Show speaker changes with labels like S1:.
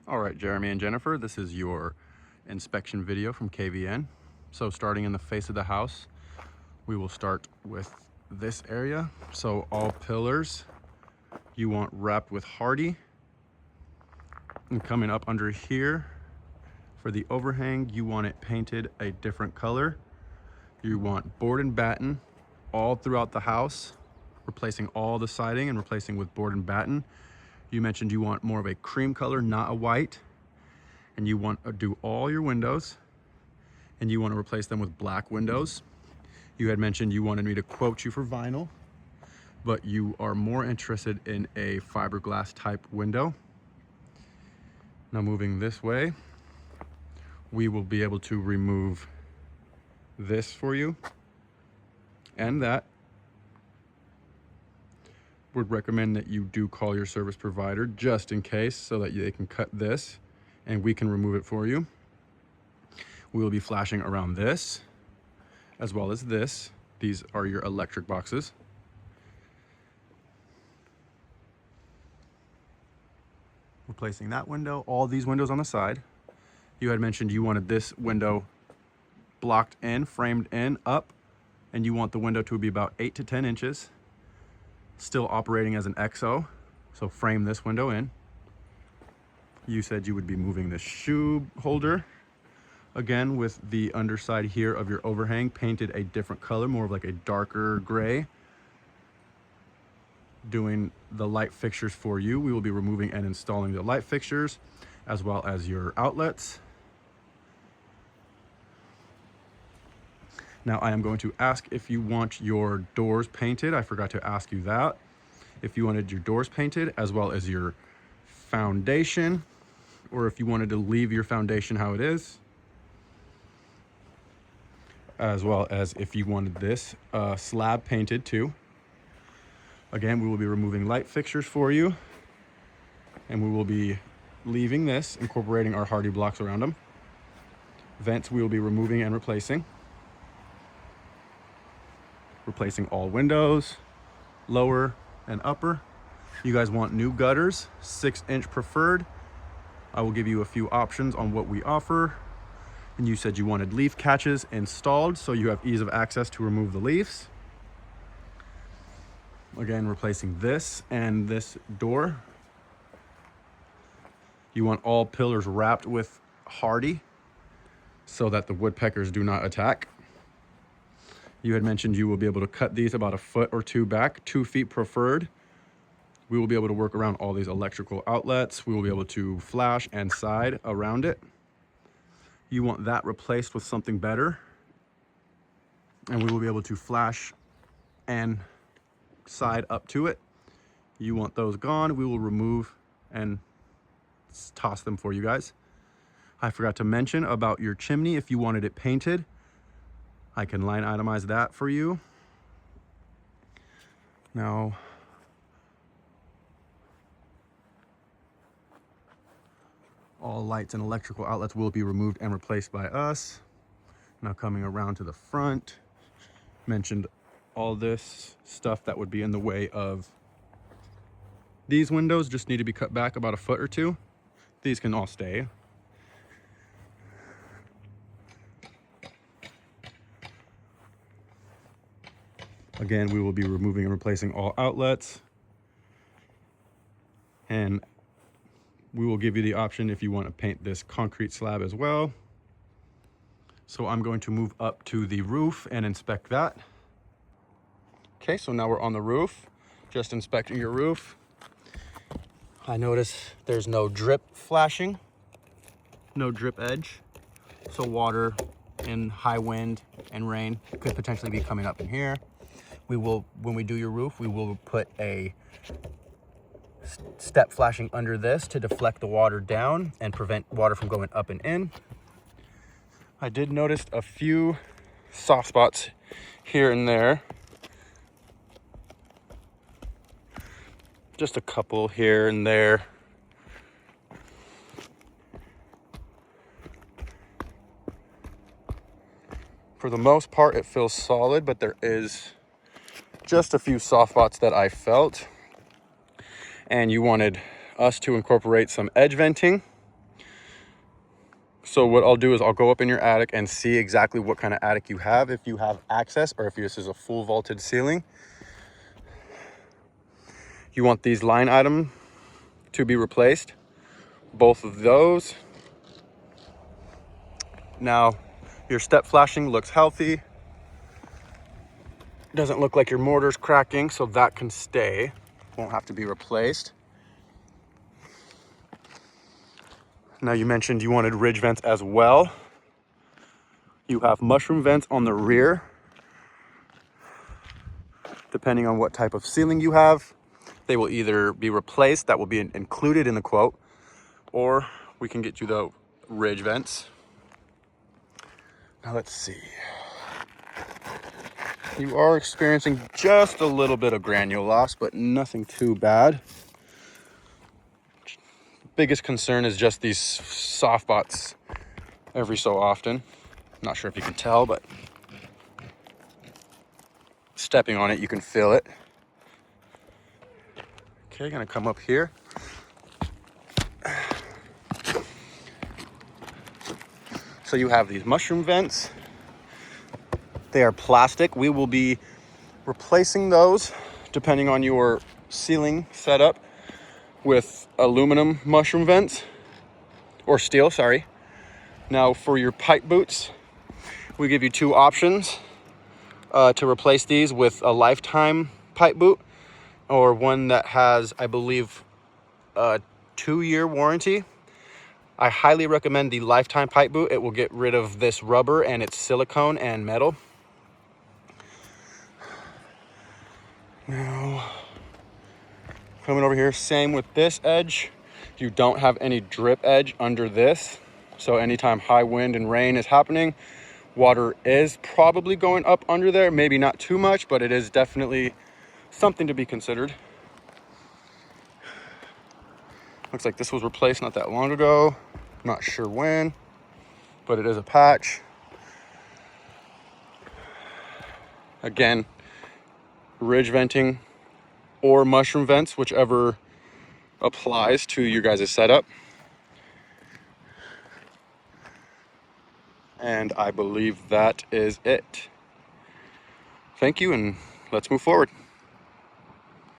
S1: All right, Jeremy and Jennifer, this is your inspection video from KVN. So starting in the face of the house, we will start with this area. So all pillars you want wrapped with Hardie. And coming up under here, for the overhang, you want it painted a different color. You want board and batten all throughout the house, replacing all the siding and replacing with board and batten. You mentioned you want more of a cream color, not a white. And you want to do all your windows, and you want to replace them with black windows. You had mentioned you wanted me to quote you for vinyl, but you are more interested in a fiberglass type window. Now moving this way, we will be able to remove this for you and that. Would recommend that you do call your service provider just in case, so that they can cut this and we can remove it for you. We will be flashing around this as well as this. These are your electric boxes. Replacing that window, all these windows on the side. You had mentioned you wanted this window blocked in, framed in, up, and you want the window to be about 8 to 10 inches. Still operating as an XO, so frame this window in. You said you would be moving the shoe holder. Again, with the underside here of your overhang painted a different color, more of like a darker gray. Doing the light fixtures for you. We will be removing and installing the light fixtures as well as your outlets. Now I am going to ask if you want your doors painted. I forgot to ask you that. If you wanted your doors painted as well as your foundation, or if you wanted to leave your foundation how it is, as well as if you wanted this slab painted too. Again, we will be removing light fixtures for you, and we will be leaving this, incorporating our Hardie blocks around them. Vents we will be removing and replacing. Replacing all windows, lower and upper. You guys want new gutters, 6-inch preferred. I will give you a few options on what we offer. And you said you wanted leaf catches installed so you have ease of access to remove the leaves. Again, replacing this and this door. You want all pillars wrapped with Hardie so that the woodpeckers do not attack. You had mentioned you will be able to cut these about 1 foot or 2 back, 2 feet preferred. We will be able to work around all these electrical outlets. We will be able to flash and side around it. You want that replaced with something better. And we will be able to flash and side up to it. You want those gone, we will remove and toss them for you guys. I forgot to mention about your chimney. If you wanted it painted, I can line itemize that for you. Now, all lights and electrical outlets will be removed and replaced by us. Now coming around to the front, mentioned all this stuff that would be in the way of these windows just need to be cut back about 1 foot or 2. These can all stay. Again, we will be removing and replacing all outlets. And we will give you the option if you want to paint this concrete slab as well. So I'm going to move up to the roof and inspect that. Okay, so now we're on the roof, just inspecting your roof. I notice there's no drip flashing, no drip edge. So water and high wind and rain could potentially be coming up in here. We will, when we do your roof, we will put a step flashing under this to deflect the water down and prevent water from going up and in. I did notice a few soft spots here and there. Just a couple here and there. For the most part, it feels solid, but there is just a few soft spots that I felt. And you wanted us to incorporate some edge venting. So what I'll do is I'll go up in your attic and see exactly what kind of attic you have, if you have access or if this is a full vaulted ceiling. You want these line items to be replaced, both of those. Now, your step flashing looks healthy. Doesn't look like your mortar's cracking, so that can stay. Won't have to be replaced. Now, you mentioned you wanted ridge vents as well. You have mushroom vents on the rear. Depending on what type of ceiling you have, they will either be replaced, that will be included in the quote, or we can get you the ridge vents. Now let's see. You are experiencing just a little bit of granule loss, but nothing too bad. Biggest concern is just these soft spots every so often. Not sure if you can tell, but stepping on it, you can feel it. Okay, gonna come up here. So you have these mushroom vents. They are plastic. We will be replacing those depending on your ceiling setup with aluminum mushroom vents, or steel, sorry. Now for your pipe boots, we give you two options to replace these with a lifetime pipe boot or one that has, I believe, a 2-year warranty. I highly recommend the lifetime pipe boot. It will get rid of this rubber and it's silicone and metal. Now, coming over here, same with this edge. You don't have any drip edge under this. So anytime high wind and rain is happening, water is probably going up under there. Maybe not too much, but it is definitely something to be considered. Looks like this was replaced not that long ago. Not sure when, but it is a patch. Again, ridge venting or mushroom vents, whichever applies to your guys' setup. And I believe that is it. Thank you, and let's move forward.